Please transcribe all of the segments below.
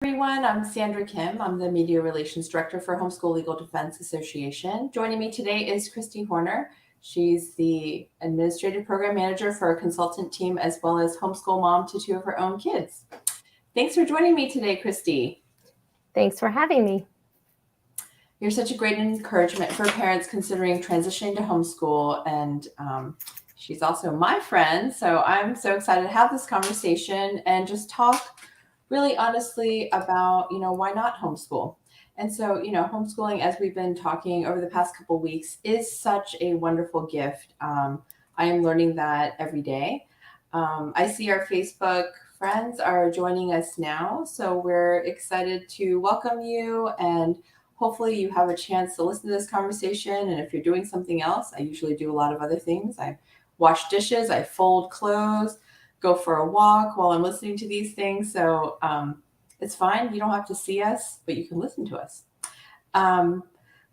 Everyone, I'm Sandra Kim. I'm the Media Relations Director for Homeschool Legal Defense Association. Joining me today is Kristy Horner. She's the Administrative Program Manager for a consultant team as well as homeschool mom to two of her own kids. Thanks for joining me today, Kristy. Thanks for having me. You're such a great encouragement for parents considering transitioning to homeschool, and she's also my friend, so I'm so excited to have this conversation and just talk really honestly about, why not homeschool? And so, homeschooling, as we've been talking over the past couple of weeks, is such a wonderful gift. I am learning that every day. I see our Facebook friends are joining us now, so we're excited to welcome you, and hopefully you have a chance to listen to this conversation. And if you're doing something else, I usually do a lot of other things. I wash dishes, I fold clothes, go for a walk while I'm listening to these things. So it's fine. You don't have to see us, but you can listen to us.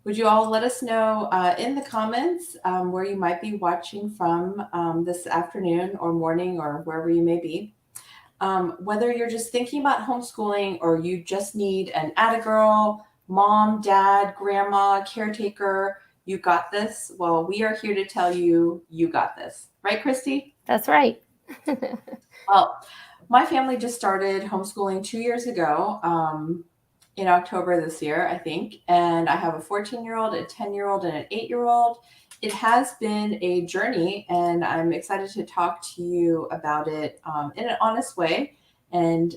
Would you all let us know in the comments where you might be watching from this afternoon or morning or wherever you may be? Whether you're just thinking about homeschooling or you just need an atta-girl, mom, dad, grandma, caretaker, you got this. Well, we are here to tell you, you got this. Right, Kristy? That's right. Well, my family just started homeschooling 2 years ago in October this year, I think. And I have a 14-year-old, a 10-year-old, and an 8-year-old. It has been a journey, and I'm excited to talk to you about it in an honest way. And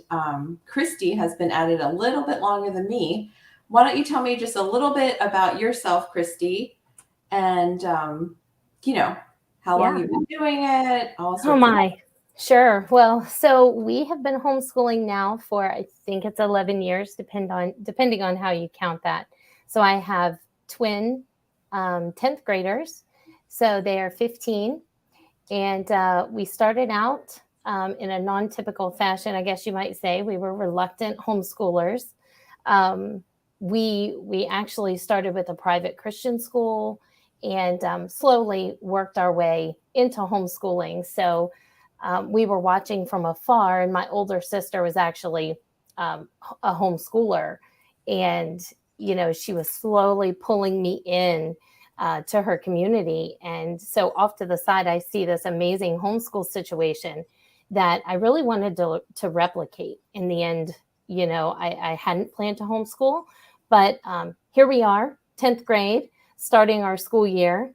Kristy has been at it a little bit longer than me. Why don't you tell me just a little bit about yourself, Kristy, and, how long you've been doing it, all sorts Oh my. Sure. Well, so we have been homeschooling now for, I think it's 11 years, depending on how you count that. So I have twin 10th graders. So they are 15. And we started out in a non-typical fashion, I guess you might say. We were reluctant homeschoolers. We actually started with a private Christian school and slowly worked our way into homeschooling. So we were watching from afar, and my older sister was actually a homeschooler. And, she was slowly pulling me in to her community. And so off to the side, I see this amazing homeschool situation that I really wanted to replicate. In the end, I hadn't planned to homeschool, but here we are, 10th grade, starting our school year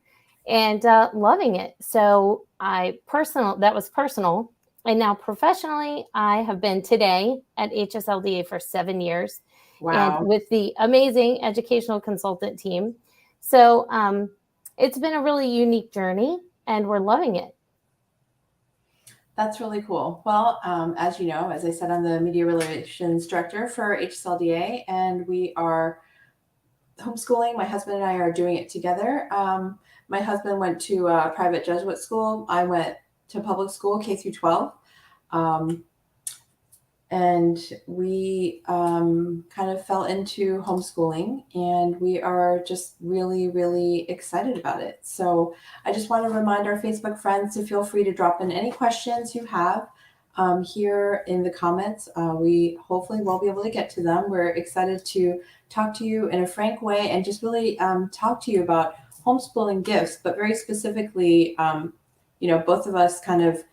and loving it. So that was personal. And now professionally, I have been today at HSLDA for 7 years. Wow. And with the amazing educational consultant team. So it's been a really unique journey, and we're loving it. That's really cool. Well, as you know, as I said, I'm the Media Relations Director for HSLDA, and we are homeschooling. My husband and I are doing it together. My husband went to a private Jesuit school. I went to public school, K through 12. And we kind of fell into homeschooling, and we are just really, really excited about it. So I just want to remind our Facebook friends to feel free to drop in any questions you have here in the comments. We hopefully will be able to get to them. We're excited to talk to you in a frank way and just really talk to you about homeschooling gifts, but very specifically, both of us kind of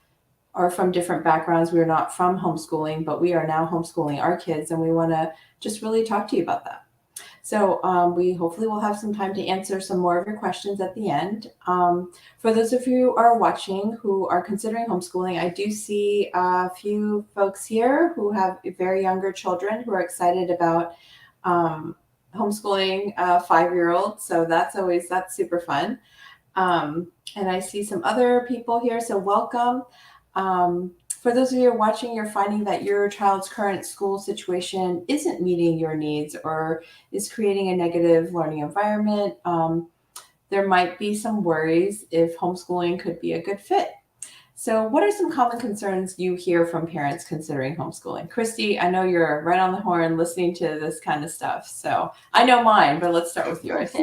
are from different backgrounds. We're not from homeschooling, but we are now homeschooling our kids, and we want to just really talk to you about that. So we hopefully will have some time to answer some more of your questions at the end. For those of you who are watching who are considering homeschooling, I do see a few folks here who have very younger children who are excited about homeschooling a 5-year-old. So that's super fun. And I see some other people here, so welcome. For those of you who are watching, you're finding that your child's current school situation isn't meeting your needs or is creating a negative learning environment. There might be some worries if homeschooling could be a good fit. So what are some common concerns you hear from parents considering homeschooling? Kristy, I know you're right on the horn listening to this kind of stuff. So I know mine, but let's start with yours.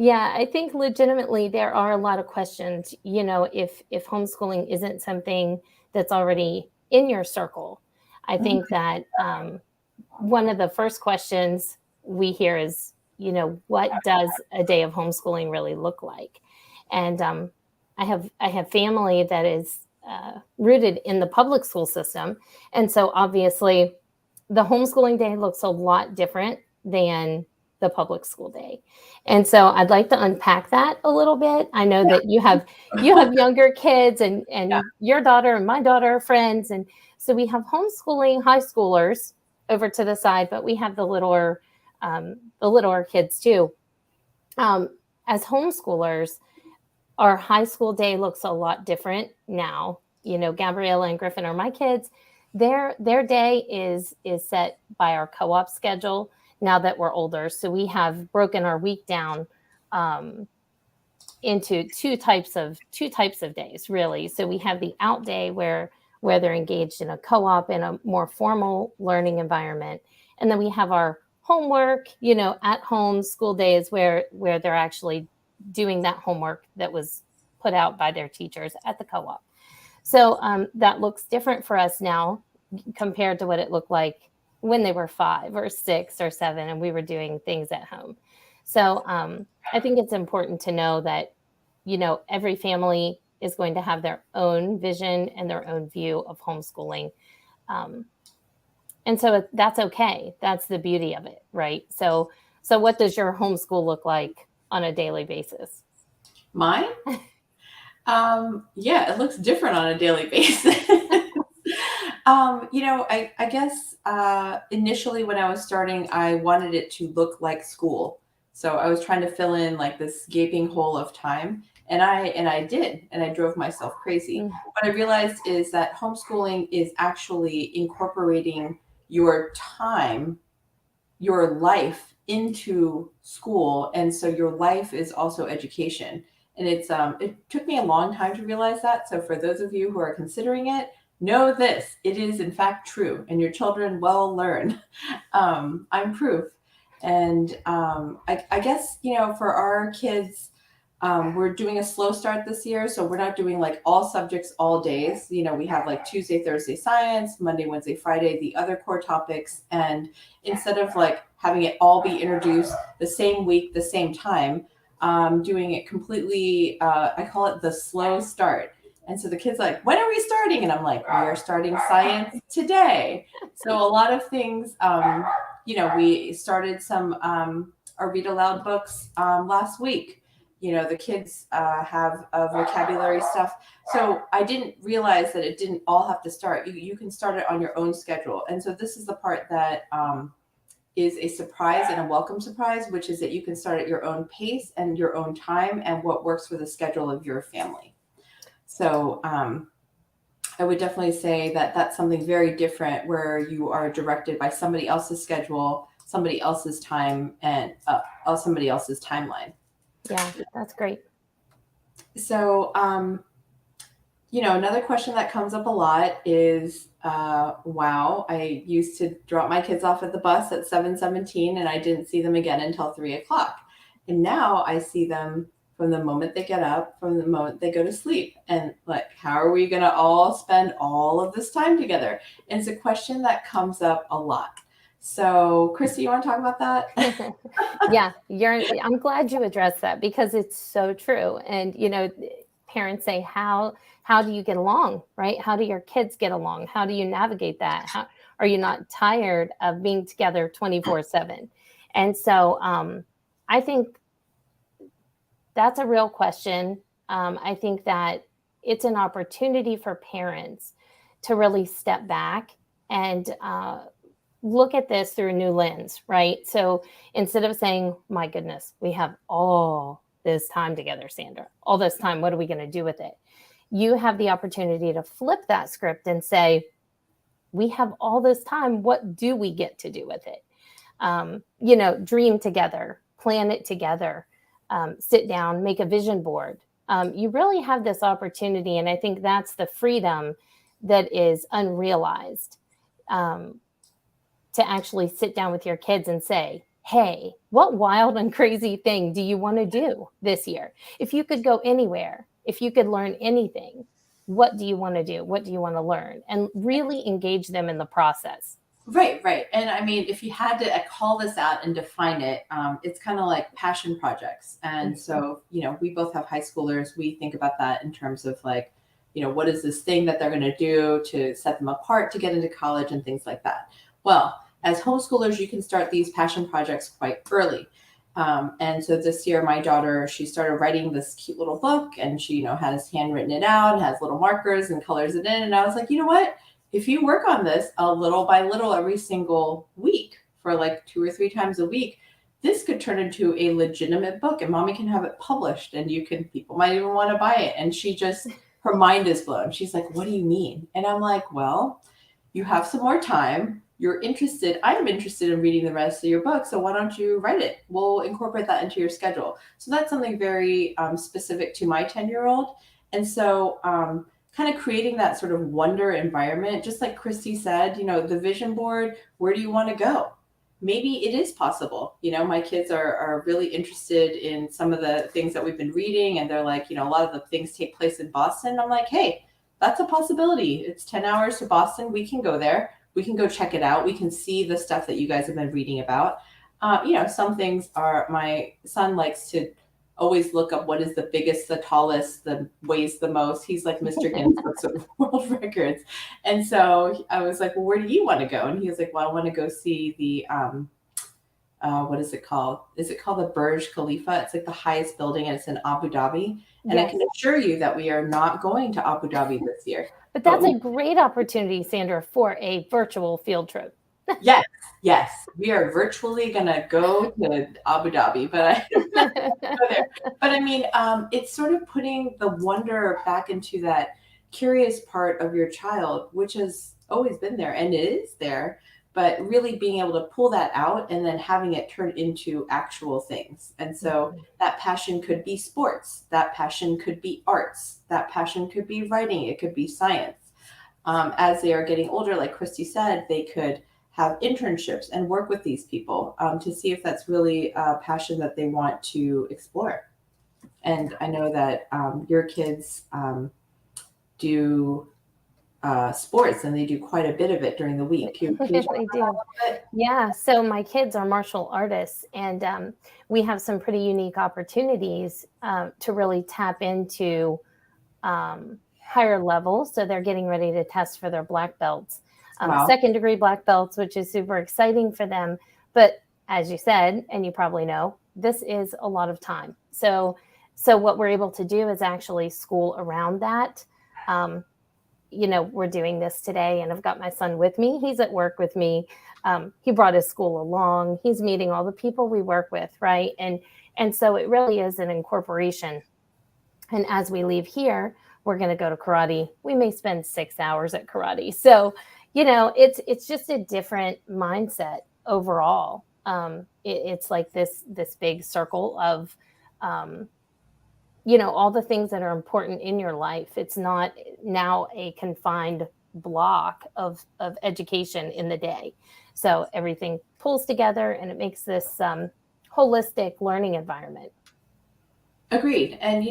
Yeah, I think legitimately there are a lot of questions, if homeschooling isn't something that's already in your circle. I think that one of the first questions we hear is, what does a day of homeschooling really look like? And I have family that is rooted in the public school system, and so obviously, the homeschooling day looks a lot different than the public school day. And so I'd like to unpack that a little bit. I know that you have younger kids, and your daughter and my daughter are friends, and so we have homeschooling high schoolers over to the side, but we have the littler kids too. As homeschoolers, our high school day looks a lot different now. Gabriella and Griffin are my kids. Their day is set by our co-op schedule now that we're older. So we have broken our week down into two types of days, really. So we have the out day where they're engaged in a co-op in a more formal learning environment. And then we have our homework, at home school days where they're actually doing that homework that was put out by their teachers at the co-op. So that looks different for us now compared to what it looked like when they were 5 or 6 or 7 and we were doing things at home. So I think it's important to know that, every family is going to have their own vision and their own view of homeschooling. And so that's okay. That's the beauty of it, right? So what does your homeschool look like on a daily basis? Mine? Yeah, it looks different on a daily basis. I guess initially when I was starting, I wanted it to look like school. So I was trying to fill in like this gaping hole of time. And I did, and I drove myself crazy. What I realized is that homeschooling is actually incorporating your time, your life into school. And so your life is also education. And it took me a long time to realize that. So for those of you who are considering it, know this, it is in fact true, and your children will learn. I'm proof. And I guess, for our kids, we're doing a slow start this year. So we're not doing like all subjects all days. We have like Tuesday, Thursday science, Monday, Wednesday, Friday, the other core topics. And instead of like having it all be introduced the same week, the same time, doing it completely, I call it the slow start. And so the kids like, when are we starting? And I'm like, we are starting science today. So a lot of things, we started some our read aloud books last week. The kids have vocabulary stuff. So I didn't realize that it didn't all have to start. You can start it on your own schedule. And so this is the part that is a surprise and a welcome surprise, which is that you can start at your own pace and your own time and what works for the schedule of your family. So I would definitely say that that's something very different where you are directed by somebody else's schedule, somebody else's time, and somebody else's timeline. Yeah, that's great. So, another question that comes up a lot is, wow, I used to drop my kids off at the bus at 7:17 and I didn't see them again until 3:00. And now I see them from the moment they get up, from the moment they go to sleep. And like, how are we going to all spend all of this time together? And it's a question that comes up a lot. So, Kristy, you want to talk about that? Yeah, I'm glad you addressed that because it's so true. And, parents say, how do you get along, right? How do your kids get along? How do you navigate that? How are you not tired of being together 24/7? And so I think that's a real question. I think that it's an opportunity for parents to really step back and look at this through a new lens, right? So instead of saying, my goodness, we have all this time together, Sandra, all this time, what are we going to do with it? You have the opportunity to flip that script and say, we have all this time. What do we get to do with it? Dream together, plan it together, sit down, make a vision board. You really have this opportunity. And I think that's the freedom that is unrealized. To actually sit down with your kids and say, hey, what wild and crazy thing do you want to do this year? If you could go anywhere, if you could learn anything, what do you want to do? What do you want to learn? And really engage them in the process. Right, right. And I mean, if you had to call this out and define it, it's kind of like passion projects. And so, we both have high schoolers. We think about that in terms of like, what is this thing that they're going to do to set them apart to get into college and things like that. Well, as homeschoolers, you can start these passion projects quite early. And so this year, my daughter, she started writing this cute little book, and she, has handwritten it out and has little markers and colors it in. And I was like, you know what? If you work on this a little by little every single week for like 2 or 3 times a week, this could turn into a legitimate book, and mommy can have it published, and people might even want to buy it. And her mind is blown. She's like, what do you mean? And I'm like, well, you have some more time. You're interested. I'm interested in reading the rest of your book. So why don't you write it? We'll incorporate that into your schedule. So that's something very specific to my 10-year-old. And so, kind of creating that sort of wonder environment, just like Kristy said, the vision board, where do you want to go? Maybe it is possible. My kids are really interested in some of the things that we've been reading, and they're like, a lot of the things take place in Boston. I'm like, hey, that's a possibility. It's 10 hours to Boston. We can go there. We can go check it out. We can see the stuff that you guys have been reading about. Some things my son likes to always look up what is the biggest, the tallest, the weighs the most. He's like Mr. Guinness Books of World Records. And so I was like, well, where do you want to go? And he was like, well, I want to go see the, what is it called? Is it called the Burj Khalifa? It's like the highest building, and it's in Abu Dhabi. And yes. I can assure you that we are not going to Abu Dhabi this year. But that's a great opportunity, Sandra, for a virtual field trip. Yes. We are virtually going to go to Abu Dhabi, but I don't know go there. But I mean, it's sort of putting the wonder back into that curious part of your child, which has always been there and it is there, but really being able to pull that out and then having it turn into actual things. And so that passion could be sports, that passion could be arts, that passion could be writing, it could be science. As they are getting older, like Kristy said, they could have internships and work with these people to see if that's really a passion that they want to explore. And I know that your kids do sports, and they do quite a bit of it during the week. They do. Yeah. So my kids are martial artists, and we have some pretty unique opportunities to really tap into higher levels. So they're getting ready to test for their black belts. Wow. Second degree black belts, which is super exciting for them. But as you said, and you probably know, this is a lot of time. So what we're able to do is actually school around that. We're doing this today, and I've got my son with me. He's at work with me. He brought his school along. He's meeting all the people we work with, right? And so it really is an incorporation. And as we leave here, we're going to go to karate. We may spend 6 hours at karate. So it's just a different mindset overall. It's like this big circle of, all the things that are important in your life. It's not now a confined block of education in the day. So everything pulls together, and it makes this holistic learning environment. Agreed. And,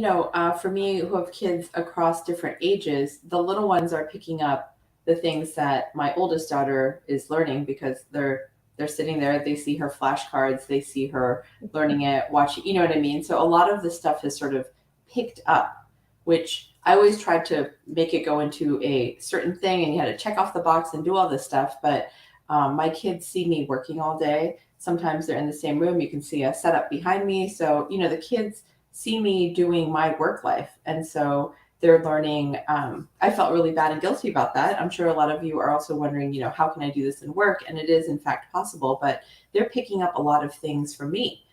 for me, who have kids across different ages, the little ones are picking up the things that my oldest daughter is learning because they're sitting there, they see her flashcards, they see her learning it, watching, you know what I mean? So a lot of the stuff has sort of picked up, which I always tried to make it go into a certain thing, and you had to check off the box and do all this stuff. But my kids see me working all day. Sometimes they're in the same room. You can see a setup behind me. So, the kids see me doing my work life. And so they're learning. I felt really bad and guilty about that. I'm sure a lot of you are also wondering, how can I do this in work? And it is in fact possible, but they're picking up a lot of things from me,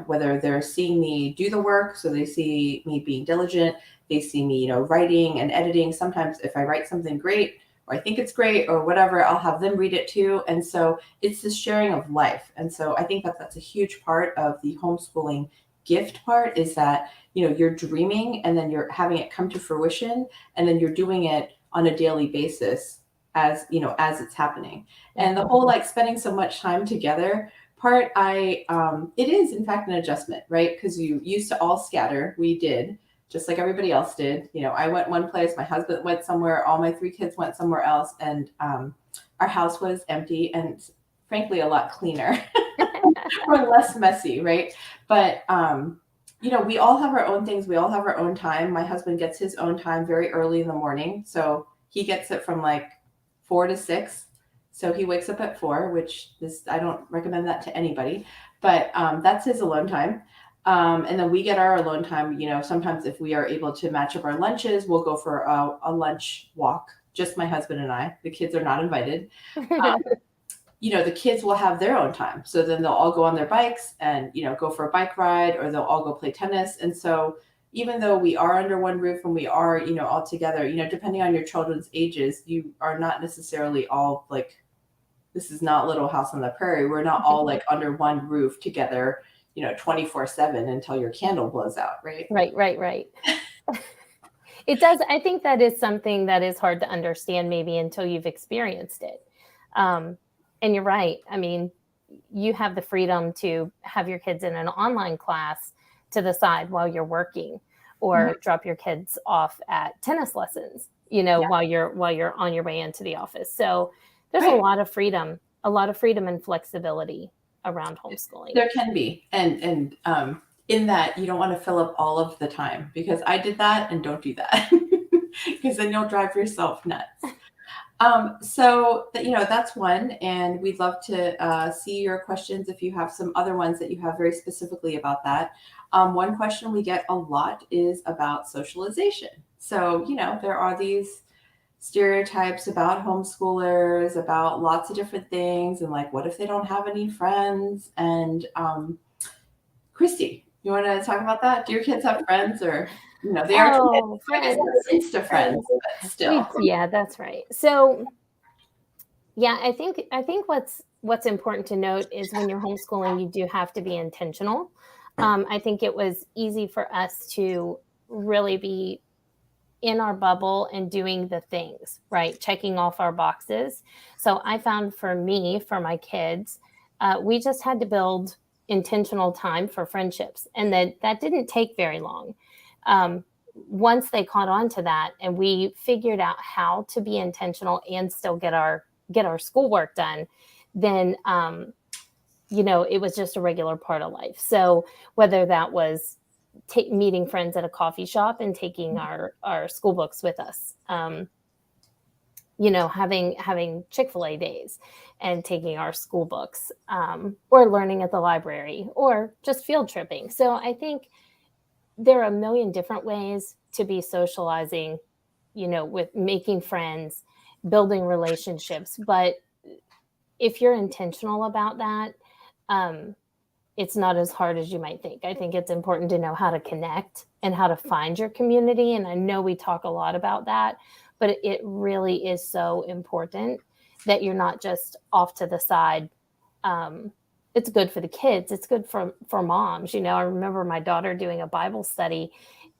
whether they're seeing me do the work. So they see me being diligent. They see me, writing and editing. Sometimes if I write something great, or I think it's great or whatever, I'll have them read it too. And so it's this sharing of life. And so I think that that's a huge part of the homeschooling gift part, is that you're dreaming, and then you're having it come to fruition, and then you're doing it on a daily basis as it's happening. And the whole spending so much time together part, it is in fact an adjustment, right? Because you used to all scatter. We did, just like everybody else did. I went one place, my husband went somewhere, all my 3 kids went somewhere else, and our house was empty and frankly a lot cleaner or less messy, right? But we all have our own things. We all have our own time. My husband gets his own time very early in the morning. So he gets it from like 4 to 6. So he wakes up at 4, which I don't recommend that to anybody, but that's his alone time. And then we get our alone time. Sometimes if we are able to match up our lunches, we'll go for a lunch walk. Just my husband and I. The kids are not invited. The kids will have their own time. So then they'll all go on their bikes and, go for a bike ride, or they'll all go play tennis. And so even though we are under one roof and we are, all together, depending on your children's ages, you are not necessarily all like, this is not Little House on the Prairie. We're not all like under one roof together, 24/7 until your candle blows out. Right. Right. It does. I think that is something that is hard to understand maybe until you've experienced it. And you're right. I mean, you have the freedom to have your kids in an online class to the side while you're working, or drop your kids off at tennis lessons, while you're on your way into the office. So there's a lot of freedom and flexibility around homeschooling. There can be. And in that, you don't want to fill up all of the time, because I did that, and don't do that because then you'll drive yourself nuts. So that's one, and we'd love to see your questions if you have some other ones that you have very specifically about that. One question we get a lot is about socialization. So, there are these stereotypes about homeschoolers, about lots of different things, and like, what if they don't have any friends? And Kristy, you want to talk about that? Do your kids have friends, or they are friends, Insta friends, but still? Yeah, that's right. So, yeah, I think what's important to note is when you're homeschooling, you do have to be intentional. I think it was easy for us to really be in our bubble and doing the things, right? Checking off our boxes. So I found for my kids, we just had to build intentional time for friendships. And that didn't take very long. Once they caught on to that and we figured out how to be intentional and still get our schoolwork done, then, it was just a regular part of life. So whether that was meeting friends at a coffee shop and taking our school books with us, having Chick-fil-A days and taking our school books, or learning at the library, or just field tripping. So I think there are a million different ways to be socializing, with making friends, building relationships. But if you're intentional about that, it's not as hard as you might think. I think it's important to know how to connect and how to find your community. And I know we talk a lot about that, but it really is so important that you're not just off to the side. It's good for the kids. It's good for moms. I remember my daughter doing a Bible study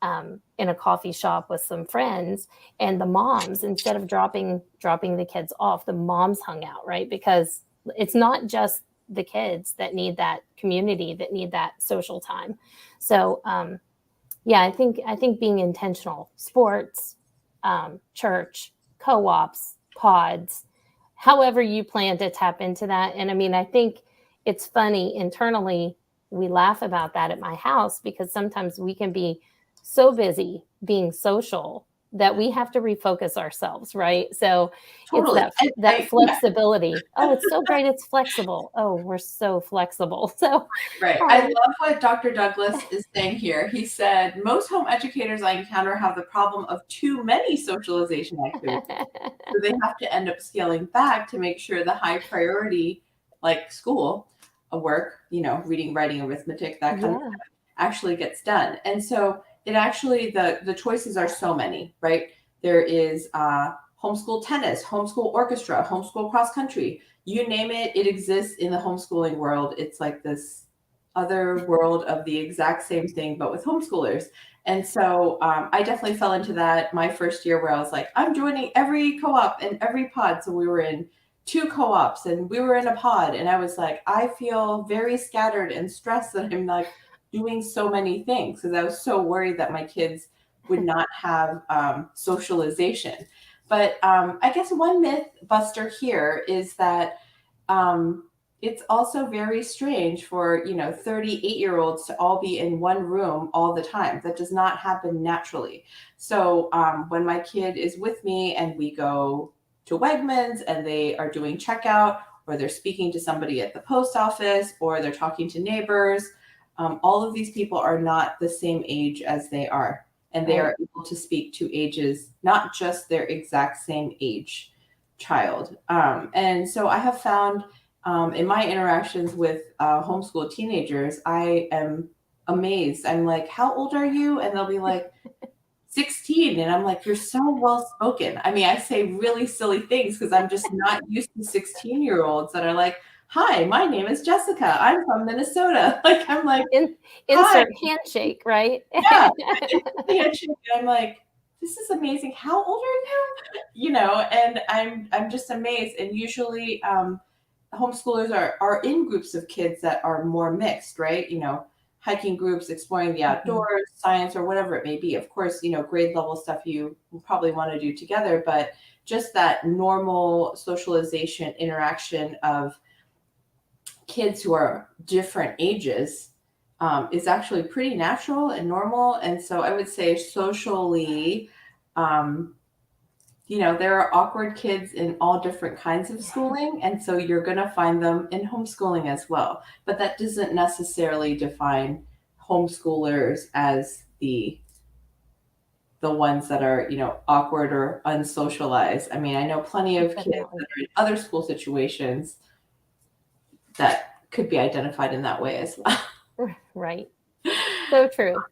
in a coffee shop with some friends, and the moms, instead of dropping the kids off, the moms hung out, right? Because it's not just the kids that need that community, that need that social time. So, I think being intentional, sports, church, co-ops, pods, however you plan to tap into that. And I mean, I think it's funny internally, we laugh about that at my house, because sometimes we can be so busy being social that we have to refocus ourselves, right? So Totally. It's that flexibility. Oh, it's so great. It's flexible. Oh, we're so flexible. So right. I love what Dr. Douglas is saying here. He said, most home educators I encounter have the problem of too many socialization activities. So they have to end up scaling back to make sure the high priority, like school, work, reading, writing, arithmetic, that kind of stuff, actually gets done. And so it actually, the choices are so many, right? There is homeschool tennis, homeschool orchestra, homeschool cross country, you name it, it exists in the homeschooling world. It's like this other world of the exact same thing, but with homeschoolers. And so I definitely fell into that my first year, where I was like, I'm joining every co-op and every pod. So we were in 2 co-ops and we were in a pod. And I was like, I feel very scattered and stressed that I'm like doing so many things, because I was so worried that my kids would not have socialization. But I guess one myth buster here is that it's also very strange for 38-year-olds to all be in one room all the time. That does not happen naturally. So when my kid is with me and we go to Wegmans and they are doing checkout, or they're speaking to somebody at the post office, or they're talking to neighbors, all of these people are not the same age as they are, and they are able to speak to ages, not just their exact same age child. And so I have found in my interactions with homeschool teenagers, I am amazed. I'm like, how old are you? And they'll be like, 16. And I'm like, you're so well spoken. I mean, I say really silly things because I'm just not used to 16-year-olds that are like, hi, my name is Jessica. I'm from Minnesota. Like, I'm like, hi. Insert handshake, right? Yeah. And I'm like, this is amazing. How old are you? And I'm just amazed. And usually homeschoolers are in groups of kids that are more mixed, right? Hiking groups, exploring the outdoors, science, or whatever it may be. Of course, grade level stuff you probably want to do together, but just that normal socialization interaction of kids who are different ages is actually pretty natural and normal. And so I would say socially, there are awkward kids in all different kinds of schooling. And so you're going to find them in homeschooling as well. But that doesn't necessarily define homeschoolers as the ones that are, awkward or unsocialized. I mean, I know plenty of kids that are in other school situations that could be identified in that way as well. Right. So true.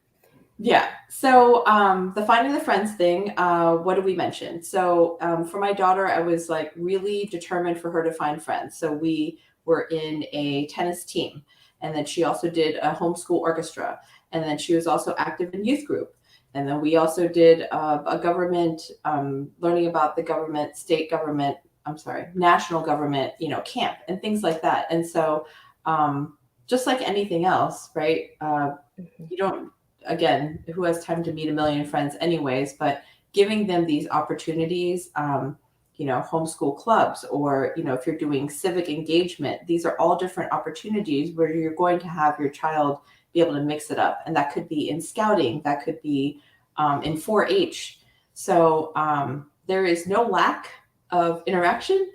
Yeah. So the finding the friends thing, what did we mention? So for my daughter, I was like really determined for her to find friends. So we were in a tennis team, and then she also did a homeschool orchestra, and then she was also active in youth group. And then we also did a government, learning about the government, state government, national government, camp and things like that. And so just like anything else, right? You don't, again, who has time to meet a million friends anyways, but giving them these opportunities, homeschool clubs, or, if you're doing civic engagement, these are all different opportunities where you're going to have your child be able to mix it up. And that could be in scouting, that could be in 4-H. So there is no lack of interaction.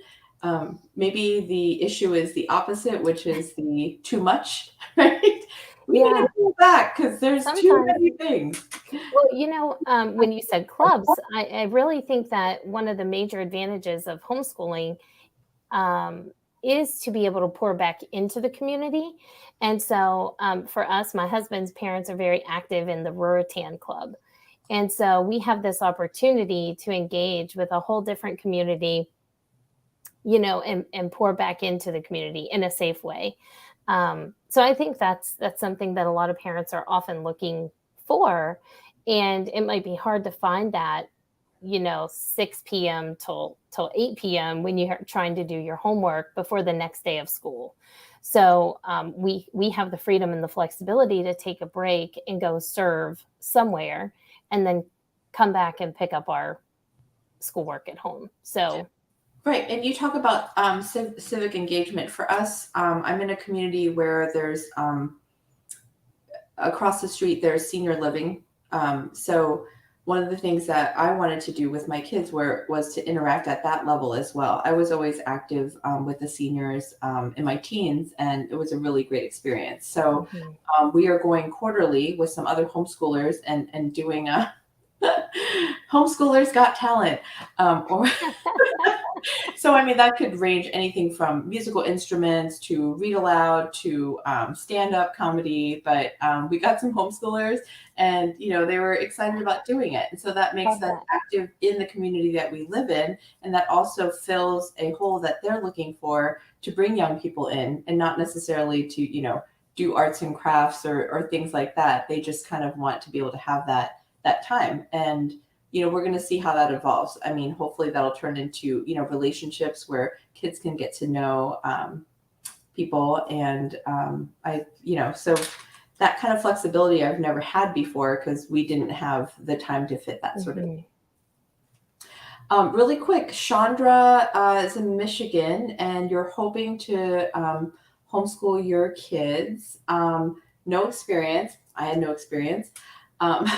Maybe the issue is the opposite, which is the too much, right? We need to pull back because there's too many things. Well, when you said clubs, I really think that one of the major advantages of homeschooling is to be able to pour back into the community. And so for us, my husband's parents are very active in the Ruritan Club. And so we have this opportunity to engage with a whole different community, and pour back into the community in a safe way. So I think that's something that a lot of parents are often looking for. And it might be hard to find that, 6 p.m. till 8 p.m. when you're trying to do your homework before the next day of school. So we have the freedom and the flexibility to take a break and go serve somewhere and then come back and pick up our schoolwork at home. So. Right. And you talk about civic engagement. For us, I'm in a community where there's across the street, there's senior living. So one of the things that I wanted to do with my kids was to interact at that level as well. I was always active with the seniors in my teens, and it was a really great experience. So we are going quarterly with some other homeschoolers and doing a Homeschoolers Got Talent. So, I mean, that could range anything from musical instruments to read aloud to stand-up comedy. But we got some homeschoolers, and, they were excited about doing it. And so that makes them active in the community that we live in. And that also fills a hole that they're looking for to bring young people in, and not necessarily to, do arts and crafts or things like that. They just kind of want to be able to have that time. And we're going to see how that evolves. I mean, hopefully that'll turn into, relationships where kids can get to know people. And so that kind of flexibility I've never had before because we didn't have the time to fit that sort of thing. Really quick, Sandra is in Michigan, and you're hoping to homeschool your kids. No experience. I had no experience. Um,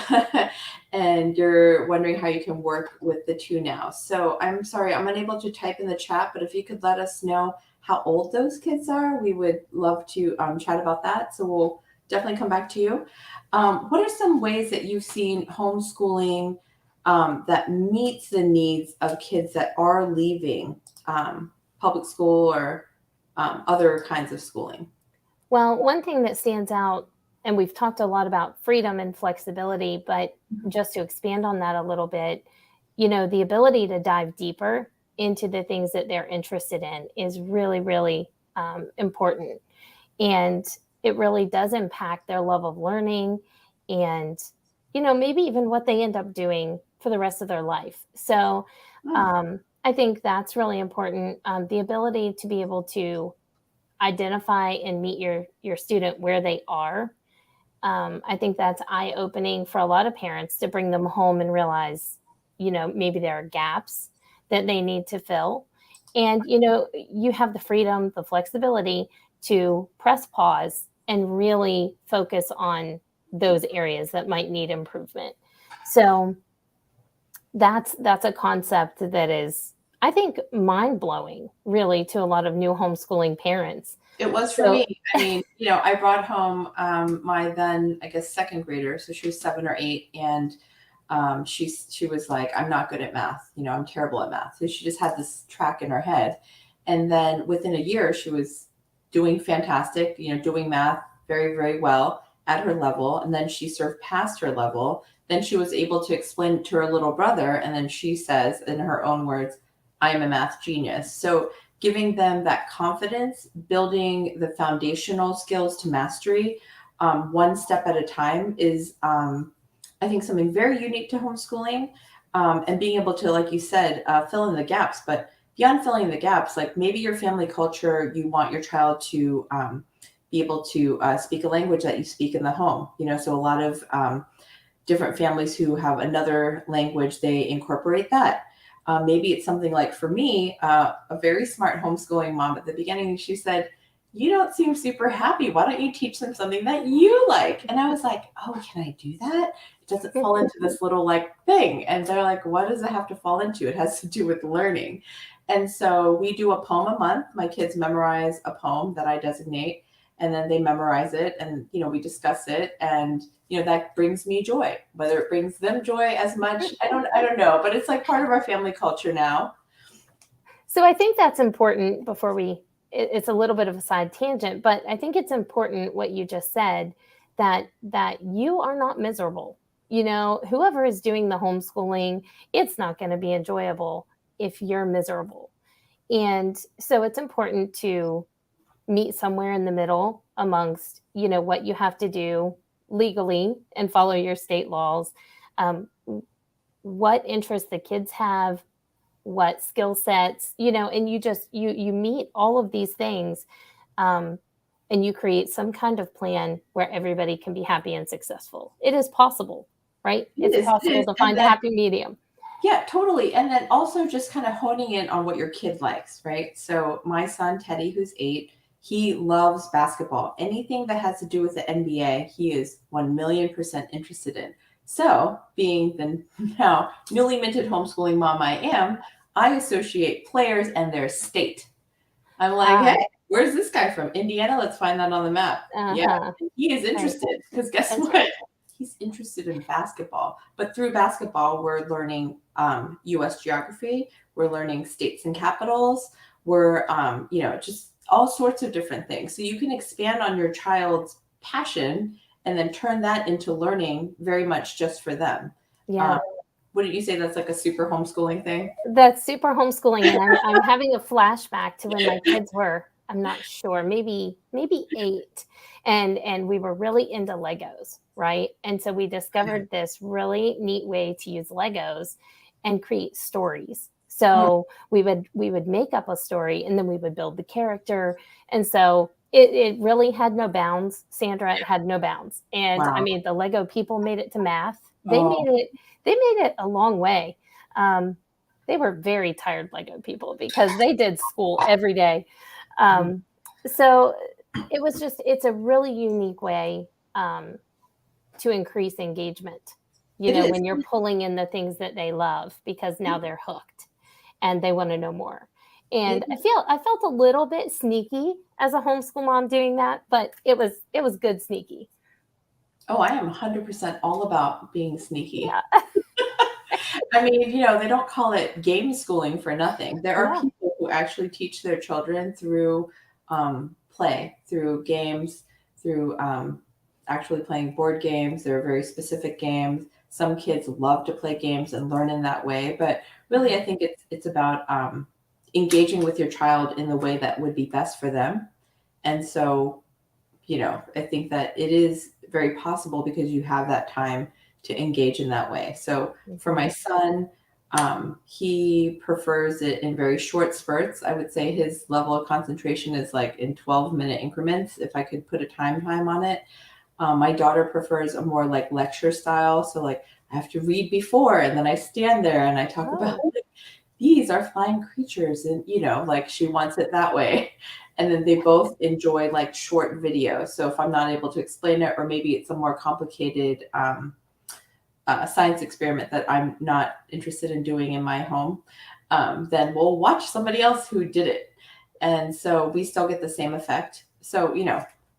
and you're wondering how you can work with the two now. So I'm sorry, I'm unable to type in the chat, but if you could let us know how old those kids are, we would love to chat about that. So we'll definitely come back to you. What are some ways that you've seen homeschooling that meets the needs of kids that are leaving public school or other kinds of schooling? Well, one thing that stands out, and we've talked a lot about freedom and flexibility, but just to expand on that a little bit, the ability to dive deeper into the things that they're interested in is really, really important. And it really does impact their love of learning and, maybe even what they end up doing for the rest of their life. So I think that's really important. The ability to be able to identify and meet your student where they are. I think that's eye opening for a lot of parents to bring them home and realize, maybe there are gaps that they need to fill. And, you have the freedom, the flexibility to press pause and really focus on those areas that might need improvement. So that's a concept that is, I think, mind blowing, really, to a lot of new homeschooling parents. It was for me. I mean, I brought home my then, I guess, second grader. So she was 7 or 8. And she was like, I'm not good at math. I'm terrible at math. So she just had this track in her head. And then within a year, she was doing fantastic, doing math very, very well at her level. And then she surpassed her level. Then she was able to explain it to her little brother. And then she says, in her own words, I am a math genius. So giving them that confidence, building the foundational skills to mastery, one step at a time is, I think, something very unique to homeschooling, and being able to, like you said, fill in the gaps. But beyond filling in the gaps, like maybe your family culture, you want your child to be able to speak a language that you speak in the home. So a lot of different families who have another language, they incorporate that. Maybe it's something like, for me, a very smart homeschooling mom at the beginning, she said, you don't seem super happy. Why don't you teach them something that you like? And I was like, oh, can I do that? It doesn't fall into this little thing. And they're like, what does it have to fall into? It has to do with learning. And so we do a poem a month. My kids memorize a poem that I designate, and then they memorize it, and we discuss it, and that brings me joy. Whether it brings them joy as much, I don't know, but it's like part of our family culture now. So I think that's important. It's a little bit of a side tangent, but I think it's important what you just said, that you are not miserable. Whoever is doing the homeschooling, it's not going to be enjoyable if you're miserable. And so it's important to meet somewhere in the middle amongst, what you have to do legally and follow your state laws, what interests the kids have, what skill sets, and you meet all of these things, and you create some kind of plan where everybody can be happy and successful. It is possible, right? It's possible to find a happy medium. Yeah, totally. And then also just kind of honing in on what your kid likes, right? So my son, Teddy, who's 8, he loves basketball. Anything that has to do with the NBA, he is 1,000,000% interested in. So being the now newly minted homeschooling mom I am, I associate players and their state. I'm like, hey, where's this guy from? Indiana? Let's find that on the map. Yeah, he is interested, because guess what? Right. He's interested in basketball. But through basketball, we're learning U.S. geography. We're learning states and capitals. We're, just all sorts of different things. So you can expand on your child's passion and then turn that into learning very much just for them. Yeah. Wouldn't you say that's like a super homeschooling thing? That's super homeschooling. And I'm having a flashback to when my kids were, I'm not sure, maybe 8. And we were really into Legos, right? And so we discovered this really neat way to use Legos and create stories. So we would make up a story, and then we would build the character. And so it really had no bounds. Sandra, it had no bounds. And wow. I mean, the Lego people made it to math. They made it a long way. they were very tired Lego people because they did school every day. So it's a really unique way to increase engagement, It is. when you're pulling in the things that they love, because now they're hooked and they want to know more. And I felt a little bit sneaky as a homeschool mom doing that, but it was good sneaky. Oh, I am 100% all about being sneaky. Yeah. I mean, they don't call it game schooling for nothing. There are Yeah. people who actually teach their children through play, through games, through actually playing board games. There are very specific games. Some kids love to play games and learn in that way. But really, I think it's about engaging with your child in the way that would be best for them. And so, I think that it is very possible because you have that time to engage in that way. So for my son, he prefers it in very short spurts. I would say his level of concentration is like in 12-minute increments, if I could put a time on it. My daughter prefers a more like lecture style. So like I have to read before, and then I stand there and I talk about like, these are flying creatures, and like she wants it that way. And then they both enjoy like short videos. So if I'm not able to explain it, or maybe it's a more complicated science experiment that I'm not interested in doing in my home, then we'll watch somebody else who did it. And so we still get the same effect. So,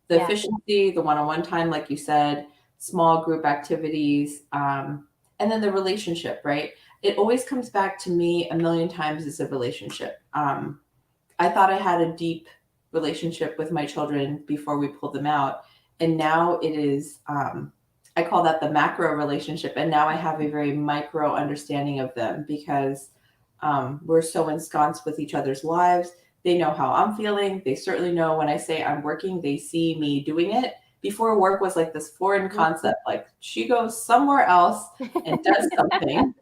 the efficiency, the one-on-one time, like you said, small group activities, and then the relationship, right? It always comes back to me a million times as a relationship. I thought I had a deep relationship with my children before we pulled them out. And now it is, I call that the macro relationship. And now I have a very micro understanding of them because we're so ensconced with each other's lives. They know how I'm feeling. They certainly know when I say I'm working, they see me doing it. Before, work was like this foreign concept, like she goes somewhere else and does something.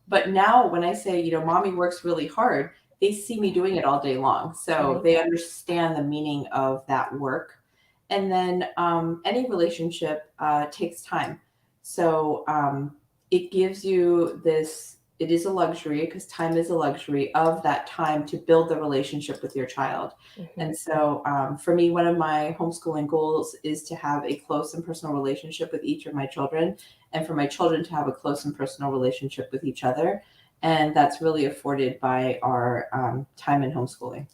But now when I say, mommy works really hard, they see me doing it all day long. So they understand the meaning of that work. And then any relationship takes time. So it gives you this, it is a luxury, because time is a luxury, of that time to build the relationship with your child. And so for me, one of my homeschooling goals is to have a close and personal relationship with each of my children, and for my children to have a close and personal relationship with each other. And that's really afforded by our time in homeschooling.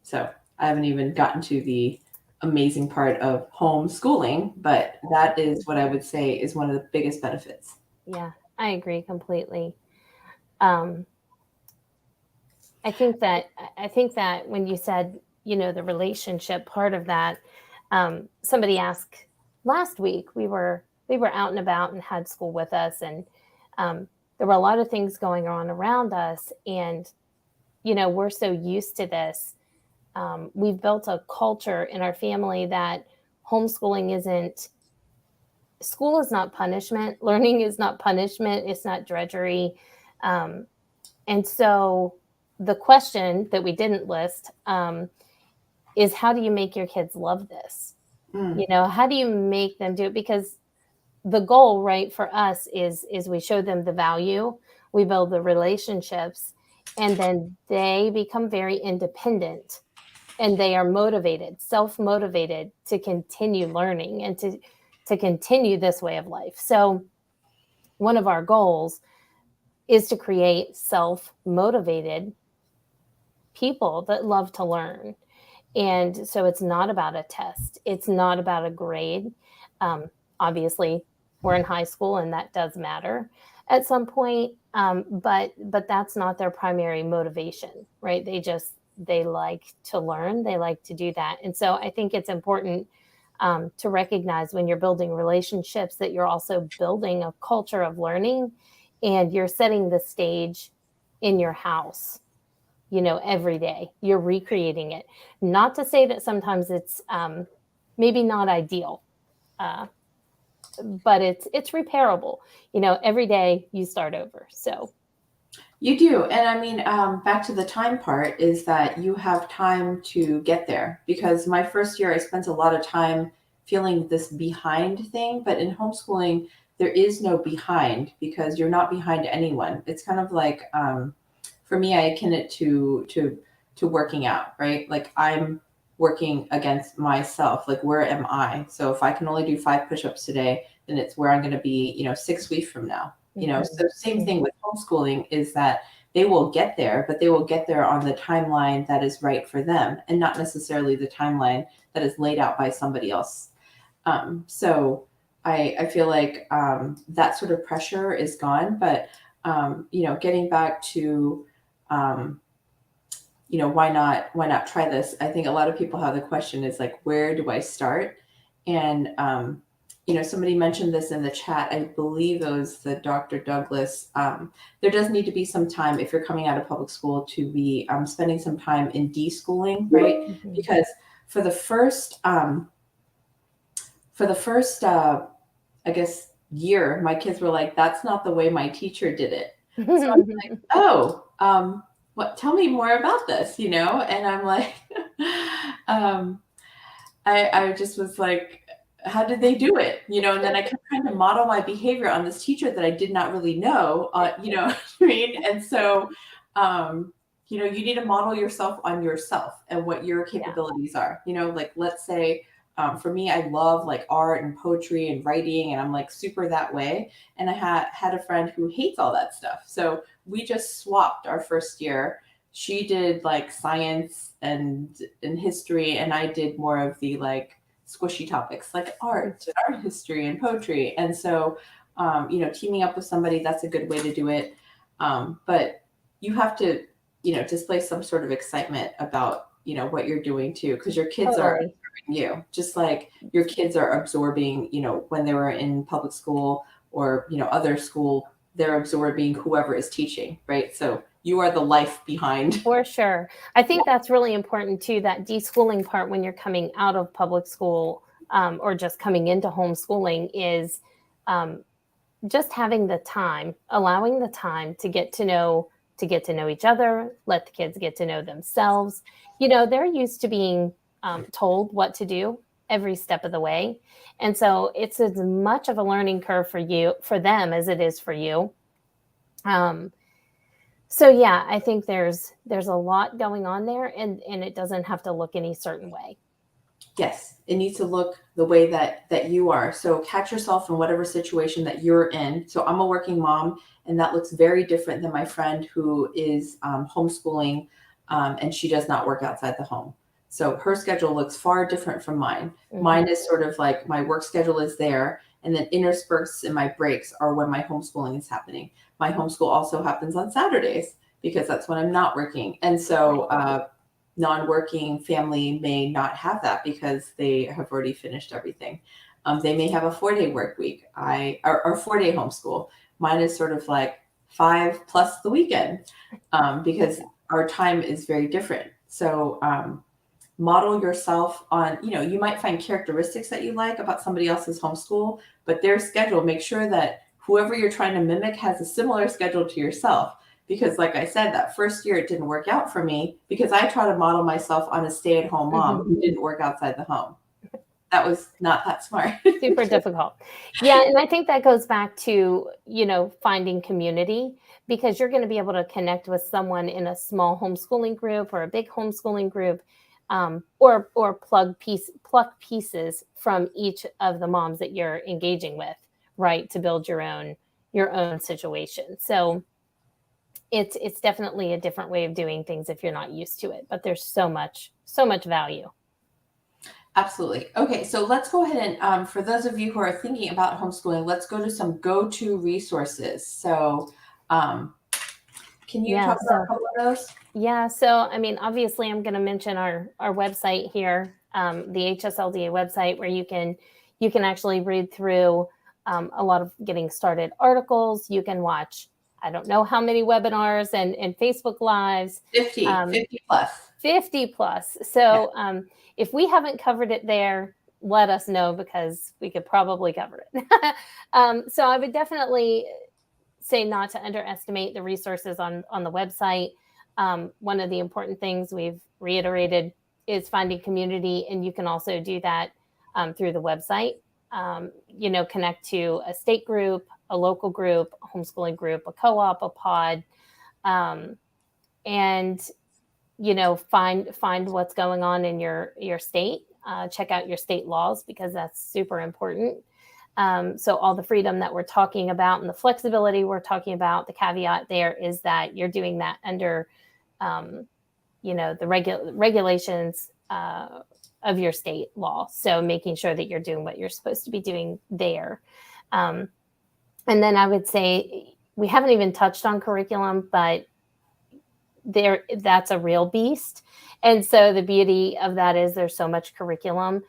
So I haven't even gotten to the amazing part of homeschooling, but that is what I would say is one of the biggest benefits. Yeah, I agree completely. I think that when you said, the relationship part of that, somebody asked last week, we were out and about and had school with us, and there were a lot of things going on around us, and we're so used to this. We've built a culture in our family that homeschooling isn't, school is not punishment, learning is not punishment, it's not drudgery. And so the question that we didn't list is, how do you make your kids love this? How do you make them do it? Because the goal, right, for us is we show them the value, we build the relationships, and then they become very independent, and they are motivated, self-motivated to continue learning and to continue this way of life. So one of our goals is to create self-motivated people that love to learn. And so it's not about a test. It's not about a grade. Obviously, we're in high school, and that does matter at some point. But that's not their primary motivation, right? They like to learn. They like to do that. And so I think it's important to recognize when you're building relationships that you're also building a culture of learning, and you're setting the stage in your house, every day. You're recreating it. Not to say that sometimes it's maybe not ideal, but it's repairable. Every day you start over. So you do. And I mean, back to the time part, is that you have time to get there. Because my first year, I spent a lot of time feeling this behind thing. But in homeschooling, there is no behind, because you're not behind anyone. It's kind of like, for me, I akin it to working out, right? Like I'm working against myself. Like, where am I? So if I can only do 5 push-ups today, then it's where I'm going to be, 6 weeks from now. So same thing with homeschooling, is that they will get there, but they will get there on the timeline that is right for them, and not necessarily the timeline that is laid out by somebody else. So I feel like that sort of pressure is gone. But getting back to why not try this? I think a lot of people have the question is like, where do I start? And somebody mentioned this in the chat. I believe it was the Dr. Douglas. There does need to be some time, if you're coming out of public school, to be spending some time in deschooling, right? Mm-hmm. Because for the first I guess year, my kids were like, "That's not the way my teacher did it." So I'm like, "Oh, what? Tell me more about this," And I'm like, I just was like, how did they do it? And then I kept trying to model my behavior on this teacher that I did not really know, you know what I mean? And so, you need to model yourself on yourself and what your capabilities are. Like, let's say, for me, I love like art and poetry and writing, and I'm like super that way. And I had a friend who hates all that stuff. So we just swapped our first year. She did like science and history, and I did more of the like squishy topics like art and art history and poetry. And so, teaming up with somebody, that's a good way to do it. But you have to, display some sort of excitement about, what you're doing too, because your kids are absorbing you, just like your kids are absorbing, when they were in public school or, other school, they're absorbing whoever is teaching, right? So you are the life behind. For sure. I think that's really important too, that deschooling part when you're coming out of public school or just coming into homeschooling is just having the time, allowing the time to get to know each other, let the kids get to know themselves. They're used to being told what to do every step of the way. And so it's as much of a learning curve for them as it is for you. So yeah, I think there's a lot going on there, and it doesn't have to look any certain way. Yes, it needs to look the way that you are. So catch yourself in whatever situation that you're in. So I'm a working mom, and that looks very different than my friend who is homeschooling, and she does not work outside the home. So her schedule looks far different from mine. Mm-hmm. Mine is sort of like my work schedule is there, and then interspersed in my breaks are when my homeschooling is happening. My homeschool also happens on Saturdays because that's when I'm not working. And so non-working family may not have that because they have already finished everything. They may have a 4-day work week, or 4-day homeschool. Mine is sort of like 5 plus the weekend because our time is very different. So model yourself on, you might find characteristics that you like about somebody else's homeschool, but their schedule, make sure that whoever you're trying to mimic has a similar schedule to yourself. Because like I said, that first year, it didn't work out for me because I try to model myself on a stay-at-home mom who didn't work outside the home. That was not that smart. Super difficult. Yeah. And I think that goes back to, finding community, because you're going to be able to connect with someone in a small homeschooling group or a big homeschooling group, or pluck pieces from each of the moms that you're engaging with, right, to build your own situation. So it's definitely a different way of doing things if you're not used to it, but there's so much value. Absolutely. Okay, so let's go ahead and for those of you who are thinking about homeschooling, let's go to some go-to resources. So can you talk about a couple of those? Yeah, so I mean, obviously I'm going to mention our website here, the HSLDA website, where you can actually read through a lot of getting started articles. You can watch, I don't know how many webinars and Facebook Lives. 50 plus. 50 plus. So if we haven't covered it there, let us know, because we could probably cover it. So I would definitely say not to underestimate the resources on the website. One of the important things we've reiterated is finding community, and you can also do that through the website. connect to a state group, a local group, a homeschooling group, a co-op, a pod, and find what's going on in your state. Check out your state laws, because that's super important. So all the freedom that we're talking about and the flexibility we're talking about, the caveat there is that you're doing that under, the regulations of your state law. So making sure that you're doing what you're supposed to be doing there. And then I would say we haven't even touched on curriculum, but that's a real beast. And so the beauty of that is there's so much curriculum.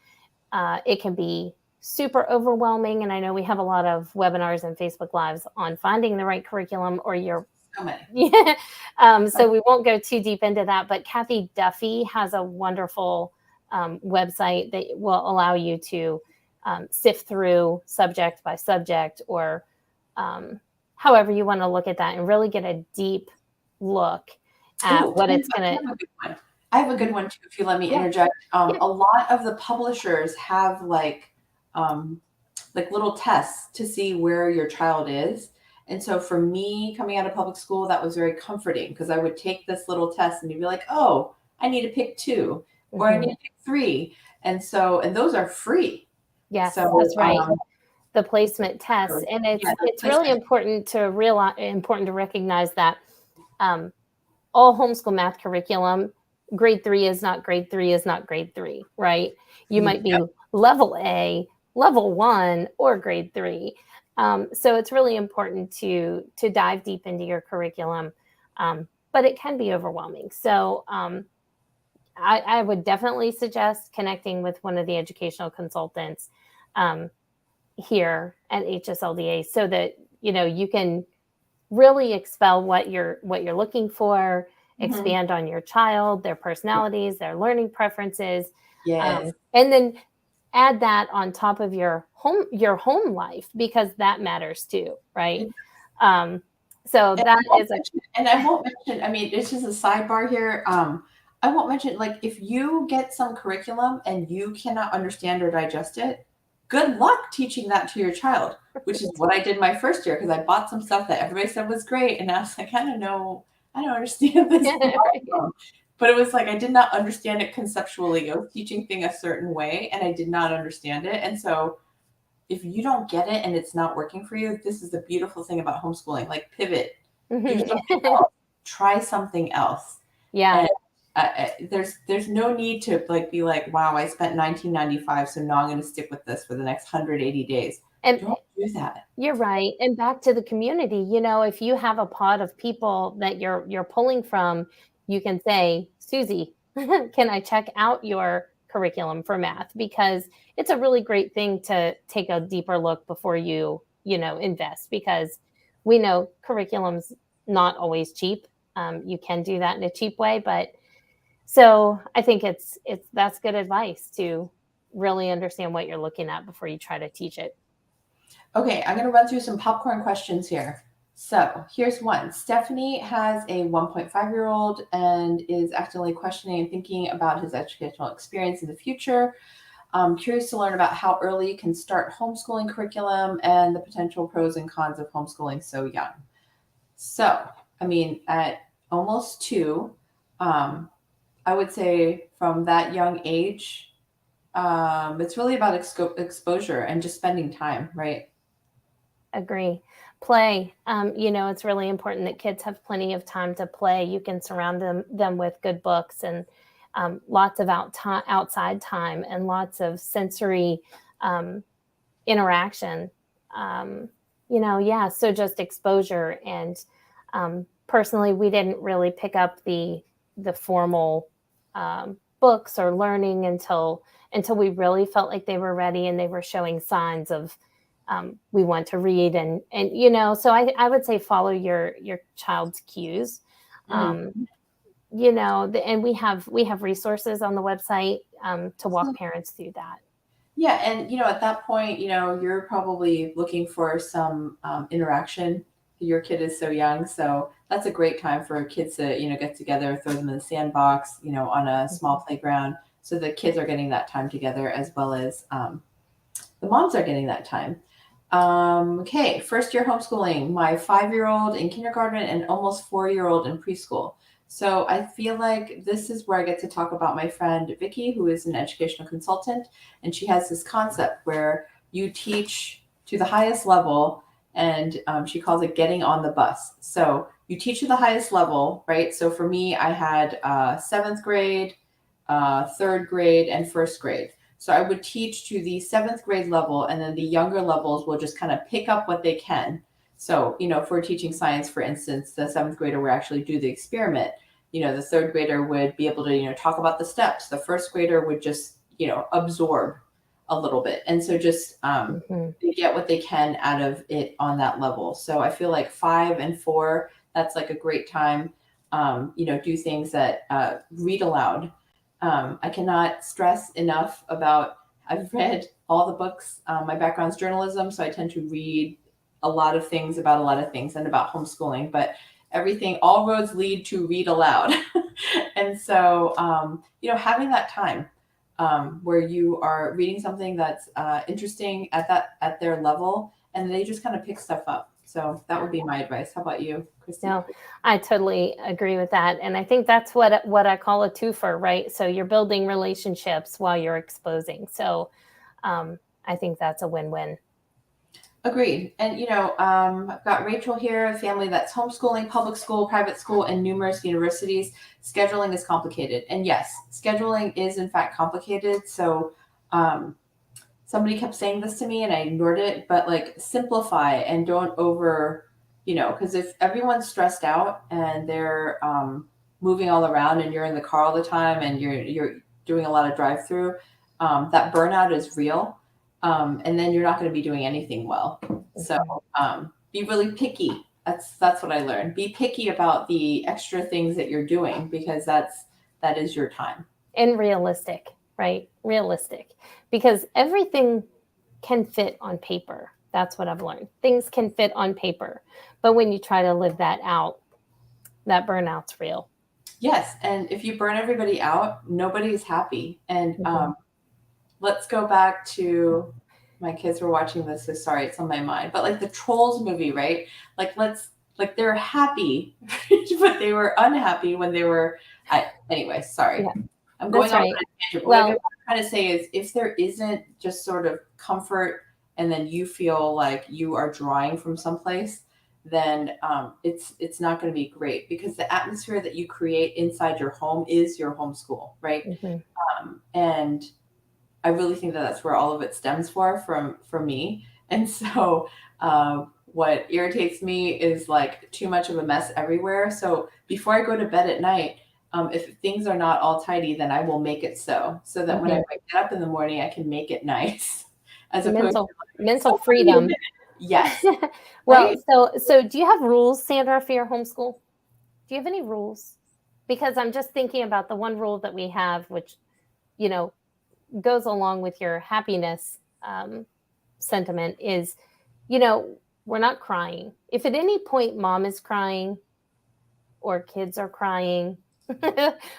It can be super overwhelming. And I know we have a lot of webinars and Facebook Lives on finding the right curriculum, or your so we won't go too deep into that. But Kathy Duffy has a wonderful website that will allow you to sift through subject by subject, or however you want to look at that, and really get a deep look at what it's going to. I have a good one too, if you let me interject. A lot of the publishers have like little tests to see where your child is. And so for me, coming out of public school, that was very comforting, because I would take this little test and you'd be like, oh, I need to pick 2, or I need to pick 3. And those are free. Yes, so, that's right. The placement tests. And it's really important to recognize that all homeschool math curriculum, grade 3 is not grade 3 is not grade 3, right? You might be level A, level 1, or grade 3. So it's really important to dive deep into your curriculum, but it can be overwhelming. So I would definitely suggest connecting with one of the educational consultants here at HSLDA, so that you can really expel what you're looking for, expand on your child, their personalities, their learning preferences, and then add that on top of your home life, because that matters too, right? So that is and I won't mention, I mean, it's just a sidebar here. I won't mention, like, if you get some curriculum and you cannot understand or digest it, good luck teaching that to your child, which is what I did my first year, because I bought some stuff that everybody said was great, and I was like, I don't understand this. But it was like, I did not understand it conceptually. I was teaching thing a certain way, and I did not understand it. And so if you don't get it and it's not working for you, this is the beautiful thing about homeschooling. Like, pivot, do something else, try something else. Yeah. And there's no need to be like, wow, I spent $19.95, so now I'm going to stick with this for the next 180 days. And don't do that. You're right. And back to the community, if you have a pod of people that you're pulling from, you can say, Susie, can I check out your curriculum for math? Because it's a really great thing to take a deeper look before you invest, because we know curriculum's not always cheap. You can do that in a cheap way, but so I think that's good advice, to really understand what you're looking at before you try to teach it. Okay, I'm going to run through some popcorn questions here. So here's one. Stephanie has a 1.5-year-old and is actively questioning and thinking about his educational experience in the future. Curious to learn about how early you can start homeschooling curriculum and the potential pros and cons of homeschooling so young. So, I mean, at almost 2, I would say from that young age, it's really about exposure and just spending time, right? Agree. Play. It's really important that kids have plenty of time to play. You can surround them with good books and lots of outside time and lots of sensory interaction. So just exposure. And personally, we didn't really pick up the formal books or learning until we really felt like they were ready and they were showing signs of we want to read and so I would say follow your child's cues. And we have resources on the website to walk parents through that. Yeah. And, at that point, you're probably looking for some interaction. Your kid is so young. So that's a great time for kids to, get together, throw them in the sandbox, on a small playground. So the kids are getting that time together, as well as the moms are getting that time. Okay, first year homeschooling, my 5-year-old in kindergarten and almost 4-year-old in preschool. So I feel like this is where I get to talk about my friend Vicky, who is an educational consultant, and she has this concept where you teach to the highest level, and she calls it getting on the bus. So you teach to the highest level, right? So for me, I had 7th grade, 3rd grade, and 1st grade. So I would teach to the 7th grade level, and then the younger levels will just kind of pick up what they can. So, if we're teaching science, for instance, the 7th grader would actually do the experiment. The 3rd grader would be able to, talk about the steps. The 1st grader would just, absorb a little bit. And so just they get what they can out of it on that level. So I feel like 5 and 4, that's like a great time, do things that read aloud. I cannot stress enough about, I've read all the books. My background's journalism, so I tend to read a lot of things about a lot of things and about homeschooling, but everything, all roads lead to read aloud. And so, having that time where you are reading something that's interesting at their level, and they just kind of pick stuff up. So that would be my advice. How about you, Kristy? No, I totally agree with that. And I think that's what I call a twofer, right? So you're building relationships while you're exposing. So I think that's a win-win. Agreed. And, I've got Rachel here, a family that's homeschooling, public school, private school, and numerous universities. Scheduling is complicated. And yes, scheduling is in fact complicated. So somebody kept saying this to me and I ignored it, but like simplify and don't because if everyone's stressed out and they're moving all around and you're in the car all the time and you're doing a lot of drive-through, that burnout is real. And then you're not going to be doing anything well. So be really picky. That's what I learned. Be picky about the extra things that you're doing, because that is your time. And realistic, right? Realistic, because everything can fit on paper. That's what I've learned. Things can fit on paper, but when you try to live that out, that burnout's real. Yes, and if you burn everybody out, nobody's happy. And let's go back to, my kids were watching this, so sorry, it's on my mind, but like the Trolls movie, right? Like they're happy, but they were unhappy when they were, anyway, sorry. Yeah. I'm going on a tangent. What I'm trying to say is, if there isn't just sort of comfort and then you feel like you are drawing from someplace, then it's not going to be great, because the atmosphere that you create inside your home is your homeschool, right? And I really think that that's where all of it stems from me. And so what irritates me is like too much of a mess everywhere. So before I go to bed at night, if things are not all tidy, then I will make it so that when I get up in the morning, I can make it nice. As opposed to mental freedom. Yes. Well, right? So do you have rules, Sandra, for your homeschool? Do you have any rules? Because I'm just thinking about the one rule that we have, which, goes along with your happiness sentiment, is, we're not crying. If at any point mom is crying or kids are crying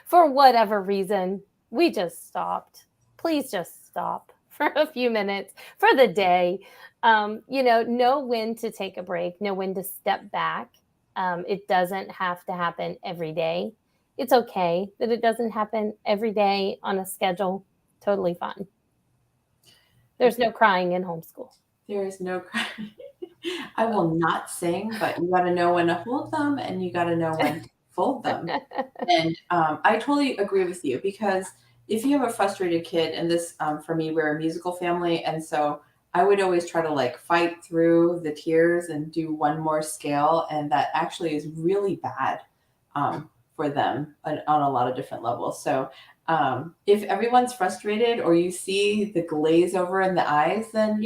for whatever reason, we just stopped. Please just stop for a few minutes, for the day. Know when to take a break, know when to step back. It doesn't have to happen every day. It's okay that it doesn't happen every day on a schedule. Totally fine. There's no crying in homeschool. There is no crying. I will not sing, but you got to know when to hold them and you got to know when to fold them. And I totally agree with you, because if you have a frustrated kid, and this, for me, we're a musical family. And so I would always try to like fight through the tears and do one more scale. And that actually is really bad for them on a lot of different levels. So if everyone's frustrated or you see the glaze over in the eyes, then,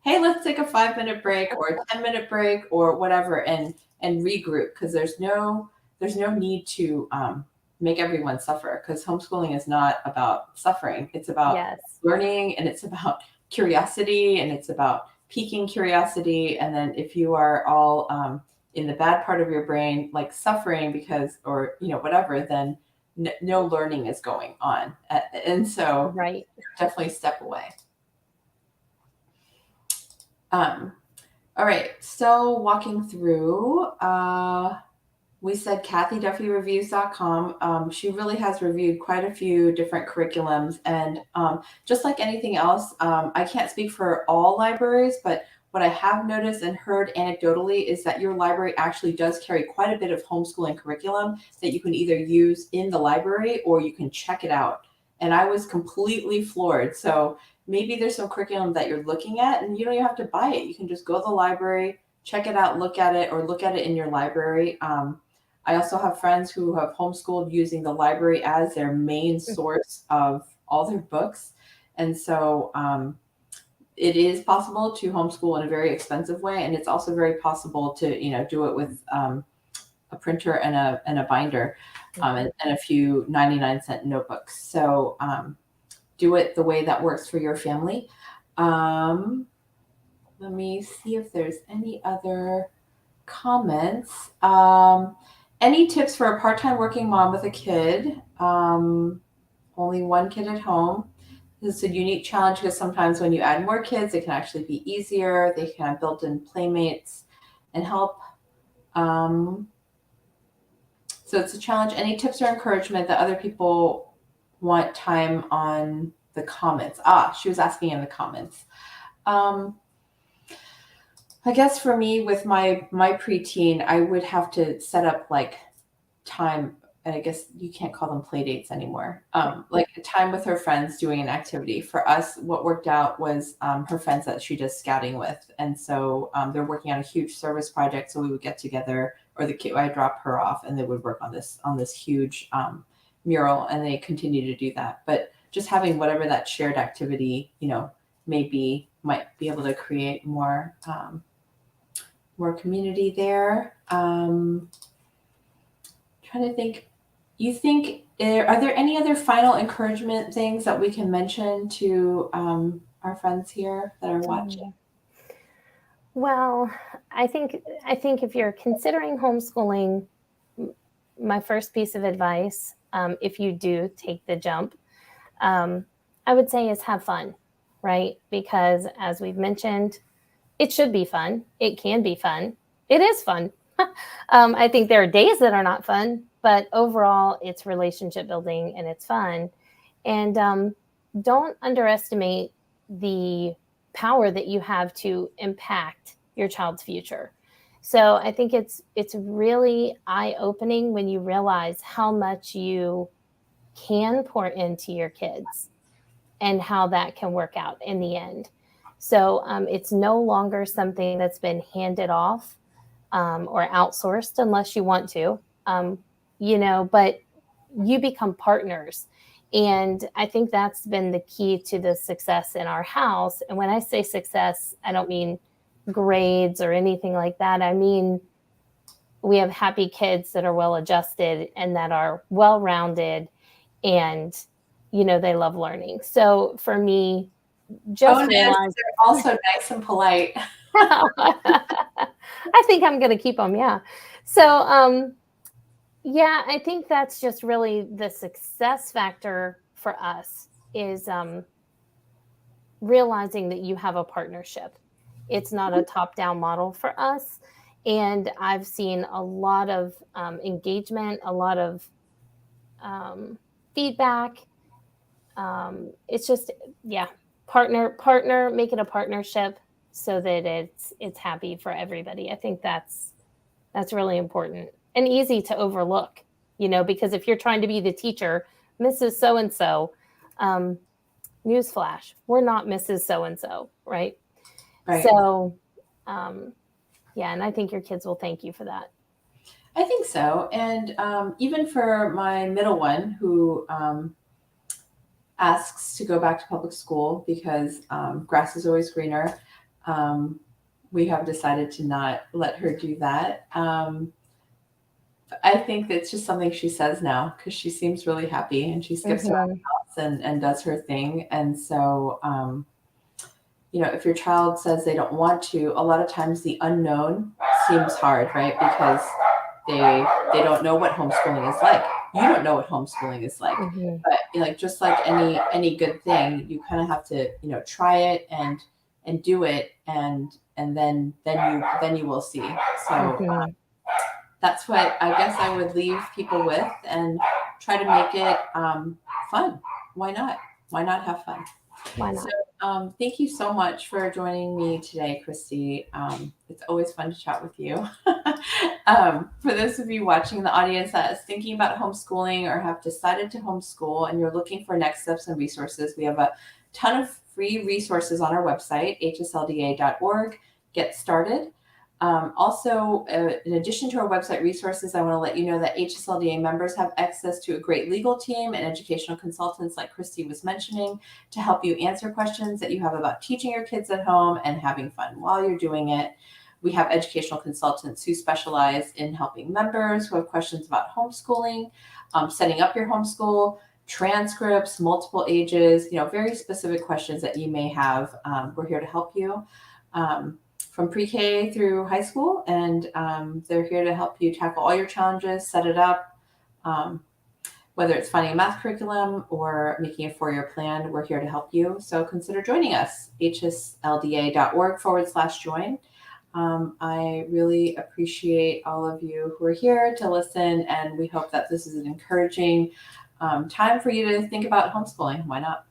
hey, let's take a 5-minute break or a 10-minute break or whatever, and regroup, because there's no need to make everyone suffer, because homeschooling is not about suffering. It's about learning, and it's about curiosity, and it's about piquing curiosity. And then if you are all in the bad part of your brain, like suffering because, or, whatever, then no learning is going on. And so definitely step away. All right. So walking through, we said KathyDuffyReviews.com. She really has reviewed quite a few different curriculums, and just like anything else, I can't speak for all libraries, but what I have noticed and heard anecdotally is that your library actually does carry quite a bit of homeschooling curriculum that you can either use in the library or you can check it out. And I was completely floored. So maybe there's some curriculum that you're looking at and you don't even have to buy it. You can just go to the library, check it out, look at it, or look at it in your library. I also have friends who have homeschooled using the library as their main source of all their books. And so it is possible to homeschool in a very expensive way. And it's also very possible to, do it with a printer and a binder and a few 99-cent notebooks. So do it the way that works for your family. Let me see if there's any other comments. Any tips for a part-time working mom with a kid? Only one kid at home. This is a unique challenge because sometimes when you add more kids, it can actually be easier. They can have built-in playmates and help. So it's a challenge. Any tips or encouragement that other people want time on the comments? She was asking in the comments. I guess for me with my preteen, I would have to set up like time. I guess you can't call them play dates anymore. Like a time with her friends doing an activity. For us, what worked out was her friends that she does scouting with. And so they're working on a huge service project. So we would get together, or the kid, I'd drop her off and they would work on this huge mural, and they continue to do that. But just having whatever that shared activity, might be able to create more community there. Trying to think. You think, are there any other final encouragement things that we can mention to our friends here that are watching? Well, I think if you're considering homeschooling, my first piece of advice, if you do take the jump, I would say is have fun, right? Because as we've mentioned, it should be fun. It can be fun. It is fun. I think there are days that are not fun, but overall it's relationship building and it's fun. And don't underestimate the power that you have to impact your child's future. So I think it's really eye-opening when you realize how much you can pour into your kids and how that can work out in the end. So it's no longer something that's been handed off or outsourced unless you want to, but you become partners. And I think that's been the key to the success in our house. And when I say success, I don't mean grades or anything like that. I mean, we have happy kids that are well-adjusted and that are well-rounded and, they love learning. So for me, just they're also nice and polite. I think I'm going to keep them. Yeah. So, I think that's just really the success factor for us is realizing that you have a partnership. It's not a top-down model for us. And I've seen a lot of engagement, a lot of feedback. It's just, partner, make it a partnership so that it's happy for everybody. I think that's really important and easy to overlook, because if you're trying to be the teacher, Mrs. So-and-so, newsflash, we're not Mrs. So-and-so, right? Right. So, and I think your kids will thank you for that. I think so. And even for my middle one who asks to go back to public school because grass is always greener, we have decided to not let her do that. I think that's just something she says now because she seems really happy and she skips around the house and does her thing. And so, if your child says they don't want to, a lot of times the unknown seems hard, right? Because they don't know what homeschooling is like. You don't know what homeschooling is like. But just like any good thing, you kind of have to, try it and and do it, and then you will see. So that's what I guess I would leave people with, and try to make it fun. Why not? Why not have fun? Why not? So thank you so much for joining me today, Kristy. It's always fun to chat with you. For those of you watching in the audience that is thinking about homeschooling or have decided to homeschool and you're looking for next steps and resources, we have a ton of free resources on our website, hslda.org. Get started. Also, in addition to our website resources, I want to let you know that HSLDA members have access to a great legal team and educational consultants like Kristy was mentioning to help you answer questions that you have about teaching your kids at home and having fun while you're doing it. We have educational consultants who specialize in helping members who have questions about homeschooling, setting up your homeschool, transcripts, multiple ages, very specific questions that you may have. We're here to help you. From pre-K through high school, and they're here to help you tackle all your challenges, set it up, whether it's finding a math curriculum or making a 4-year plan, we're here to help you. So consider joining us, hslda.org/join. I really appreciate all of you who are here to listen, and we hope that this is an encouraging time for you to think about homeschooling. Why not?